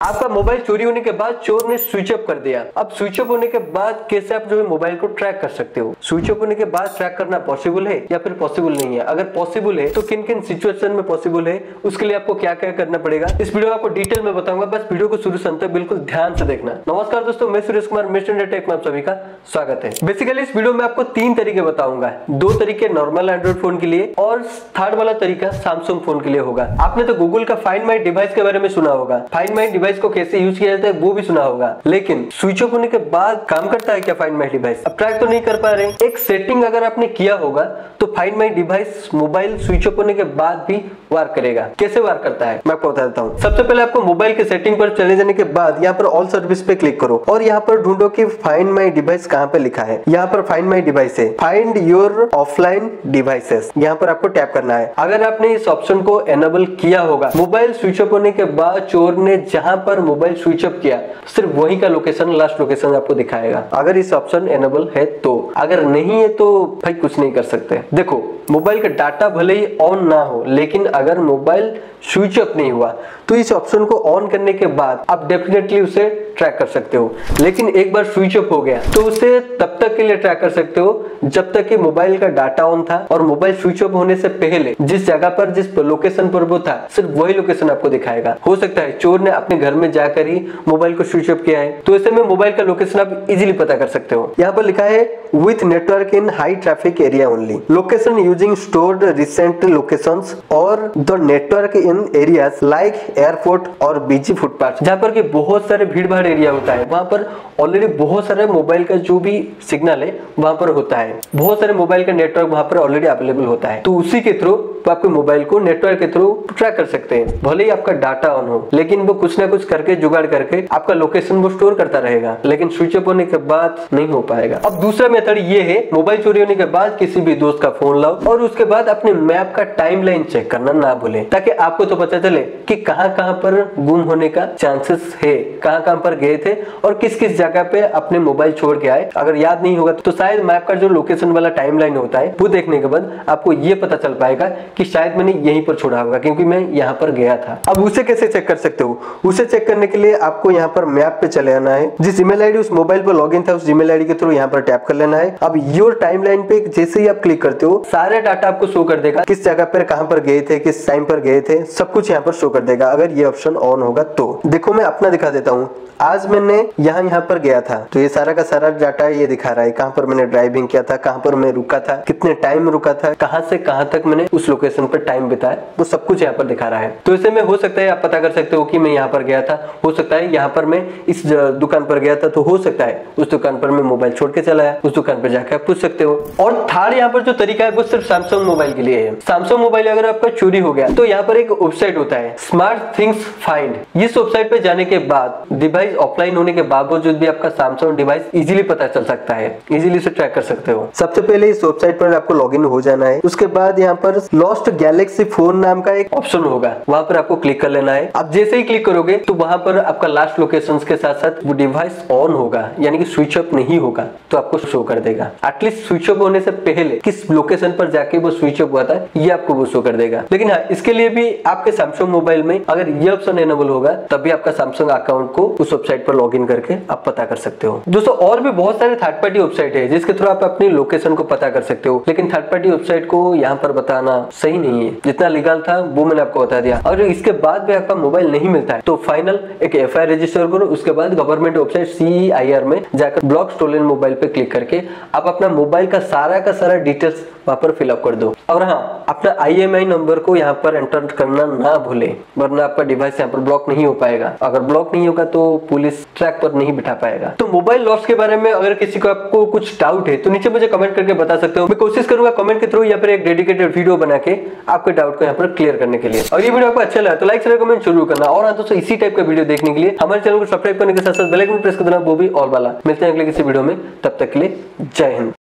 आपका मोबाइल चोरी होने के बाद चोर ने स्विच ऑफ कर दिया। अब स्विच ऑफ होने के बाद कैसे आप जो है मोबाइल को ट्रैक कर सकते हो? स्विच ऑफ होने के बाद ट्रैक करना पॉसिबल है या फिर पॉसिबल नहीं है? अगर पॉसिबल है तो किन किन सिचुएशन में पॉसिबल है, उसके लिए आपको क्या क्या करना पड़ेगा, इस वीडियो में आपको डिटेल में बताऊंगा। बस वीडियो को शुरू से अंत तक बिल्कुल ध्यान से देखना। नमस्कार दोस्तों, मैं Suresh Kumar, mister India tech में आप सभी का स्वागत है। बेसिकली इस वीडियो में आपको 3 तरीके बताऊंगा। 2 तरीके नॉर्मल एंड्रॉइड फोन के लिए और थर्ड वाला तरीका सैमसंग फोन के लिए होगा। आपने तो गूगल का फाइंड माई डिवाइस के बारे में सुना होगा, फाइंड माई डिवाइस को कैसे यूज किया जाता है वो भी सुना होगा, लेकिन स्विच ऑफ होने के बाद काम करता है क्या फाइंड माई डिवाइस? अब ट्रैक तो नहीं कर पा रहे। एक सेटिंग अगर आपने किया होगा तो find my device mobile switch off होने के बाद भी वर्क करेगा। कैसे वर्क करता है मैं आपको बता देता हूँ। सबसे पहले आपको मोबाइल के सेटिंग पर चले जाने के बाद यहाँ पर ऑल सर्विस पे क्लिक करो और यहाँ पर ढूंढो कि फाइंड माई डिवाइस कहाँ पे लिखा है। यहाँ पर फाइंड माई डिवाइस है, फाइंड योर ऑफलाइन डिवाइसेस, यहाँ पर आपको टैप करना है। अगर आपने इस ऑप्शन को एनेबल किया होगा, मोबाइल स्विच ऑफ होने के बाद चोर ने जहां पर मोबाइल स्विच ऑफ किया सिर्फ वही का लोकेशन, लास्ट लोकेशन आपको दिखाएगा, अगर इस ऑप्शन एनेबल है तो। अगर नहीं है तो भाई कुछ नहीं कर सकते। देखो, मोबाइल का डाटा भले ही ऑन ना हो, लेकिन अगर मोबाइल स्विच ऑफ नहीं हुआ तो इस ऑप्शन को ऑन करने के बाद आप डेफिनेटली उसे ट्रैक कर सकते हो। लेकिन एक बार स्विच ऑफ हो गया तो उसे तब तक के लिए ट्रैक कर सकते हो जब तक कि मोबाइल का डाटा ऑन था और मोबाइल स्विच ऑफ होने से पहले जिस जगह पर, जिस लोकेशन पर वो था, सिर्फ वही लोकेशन आपको दिखाएगा। हो सकता है चोर ने अपने घर में जाकर ही मोबाइल को स्विच ऑफ किया है, तो ऐसे में मोबाइल का लोकेशन आप इजीली पता कर सकते हो। यहाँ पर लिखा है with network in high traffic area only, location using stored recent locations और the network in areas like airport और बिजी फुटपाथ। जहाँ पर कि बहुत सारे भीड़ भाड़ एरिया होता है, वहां पर ऑलरेडी बहुत सारे मोबाइल का जो भी सिग्नल है वहां पर होता है, बहुत सारे मोबाइल का नेटवर्क वहां पर ऑलरेडी अवेलेबल होता है। तो उसी के थ्रू तो आपके मोबाइल को नेटवर्क के थ्रू ट्रैक कर सकते हैं। भले ही आपका डाटा ऑन हो, लेकिन वो कुछ ना कुछ करके जुगाड़ करके आपका लोकेशन वो स्टोर करता रहेगा, लेकिन स्विच ऑफ होने के बाद नहीं हो पाएगा। अब दूसरा मेथड ये है, मोबाइल चोरी होने के बाद किसी भी दोस्त का फोन लाओ और उसके बाद अपने मैप का टाइमलाइन चेक करना ना भूलें, ताकि आपको तो पता चले कि कहां कहां पर गुम होने का चांसेस है, कहां कहां पर गए थे और किस किस जगह पे अपने मोबाइल छोड़ के आए। अगर याद नहीं होगा तो शायद मैप का जो लोकेशन वाला टाइमलाइन होता है वो देखने के बाद आपको ये पता चल पाएगा कि शायद मैंने यहीं पर छोड़ा होगा क्योंकि मैं यहाँ पर गया था। अब उसे कैसे चेक कर सकते हो? उसे चेक करने के लिए आपको यहाँ पर मैप पे चले आना है। जिस ईमेल आईडी उस मोबाइल पर लॉगिन था उस ईमेल आईडी के थ्रू यहाँ पर टैप कर लेना है। अब योर टाइमलाइन पे जैसे ही आप क्लिक करते हो सारे डाटा आपको शो कर देगा, किस जगह पर कहां पर गए थे, किस टाइम पर गए थे, सब कुछ यहाँ पर शो कर देगा अगर ये ऑप्शन ऑन होगा तो। देखो मैं अपना दिखा देता हूँ। आज मैंने यहाँ पर गया था तो ये सारा का सारा डाटा ये दिखा रहा है, कहां पर मैंने ड्राइविंग किया था, कहां पर मैं रुका था, कितने टाइम रुका था, कहां से कहां तक मैंने उस लोकेशन पर टाइम बिताया, वो सब कुछ यहाँ पर दिखा रहा है। तो इसे में हो सकता है आप पता कर सकते हो कि मैं यहाँ पर गया था, हो सकता है यहाँ पर मैं इस दुकान पर गया था, तो हो सकता है उस दुकान पर मैं मोबाइल छोड़ के चला आया, उस दुकान पर जाकर आप पूछ सकते हो। और थर्ड यहाँ पर जो तरीका है वो सिर्फ सैमसंग मोबाइल के लिए है। सैमसंग मोबाइल अगर आपका चोरी हो गया तो यहाँ पर एक वेबसाइट होता है स्मार्ट थिंग्स फाइंड। इस वेबसाइट पे जाने के बाद डिवाइस ऑफलाइन होने के बावजूद भी आपका सैमसंग डिवाइस इजीली पता चल सकता है, इजीली से ट्रैक कर सकते हो। सबसे पहले इस वेबसाइट पर आपको लॉगिन हो जाना है। उसके बाद यहाँ पर लॉस्ट गैलेक्सी फोन नाम का एक ऑप्शन होगा, वहां पर आपको क्लिक कर लेना है। अब जैसे ही क्लिक करोगे तो वहां पर आपका लास्ट लोकेशन के साथ साथ वो डिवाइस ऑन होगा, यानी कि स्विच ऑफ नहीं होगा, तो आपको शो कर देगा। एटलीस्ट स्विच ऑफ होने से पहले किस लोकेशन पर जाके वो स्विच ऑफ हुआ था ये आपको वो शो कर देगा। लेकिन हाँ, इसके लिए भी आपके सैमसंग मोबाइल में अगर ये ऑप्शन एनेबल होगा तभी आपका सैमसंग अकाउंट को उस वेबसाइट पर लॉगिन करके आप पता कर सकते हो। दोस्तों और भी बहुत सारे थर्ड पार्टी वेबसाइट है जिसके थ्रू आप अपनी लोकेशन को पता कर सकते हो, लेकिन थर्ड पार्टी वेबसाइट को यहाँ पर बताना सही नहीं है। जितना लीगल था वो मैंने आपको बता दिया। और इसके बाद भी आपका मोबाइल नहीं मिलता है तो फाइनल एक एफआईआर रजिस्टर करो। उसके बाद गवर्नमेंट वेबसाइट CEIR में जाकर ब्लॉक स्टोलन मोबाइल पे क्लिक करके आप अपना मोबाइल का सारा डिटेल्स वहां पर फिलअप कर दो। और हाँ, अपना IMEI नंबर को यहाँ पर एंटर करना ना भूले, वरना आपका डिवाइस यहाँ पर ब्लॉक नहीं हो पाएगा। अगर ब्लॉक नहीं होगा तो पुलिस ट्रैक पर नहीं बिठा पाएगा। तो मोबाइल लॉस के बारे में अगर किसी को आपको कुछ डाउट है तो नीचे मुझे कमेंट करके बता सकते हो। मैं कोशिश करूंगा कमेंट के थ्रू या फिर एक डेडिकेटेड वीडियो बना के आपके डाउट को यहाँ पर क्लियर करने के लिए। और ये वीडियो आपको अच्छा लगा तो लाइक शेयर कमेंट जरूर करना। और दोस्तों इसी टाइप का वीडियो देखने के लिए हमारे चैनल को सब्सक्राइब करने के साथ साथ बेल आइकन प्रेस कर देना, वो भी ऑल वाला। मिलते हैं अगले किसी वीडियो में, तब तक के लिए जय हिंद।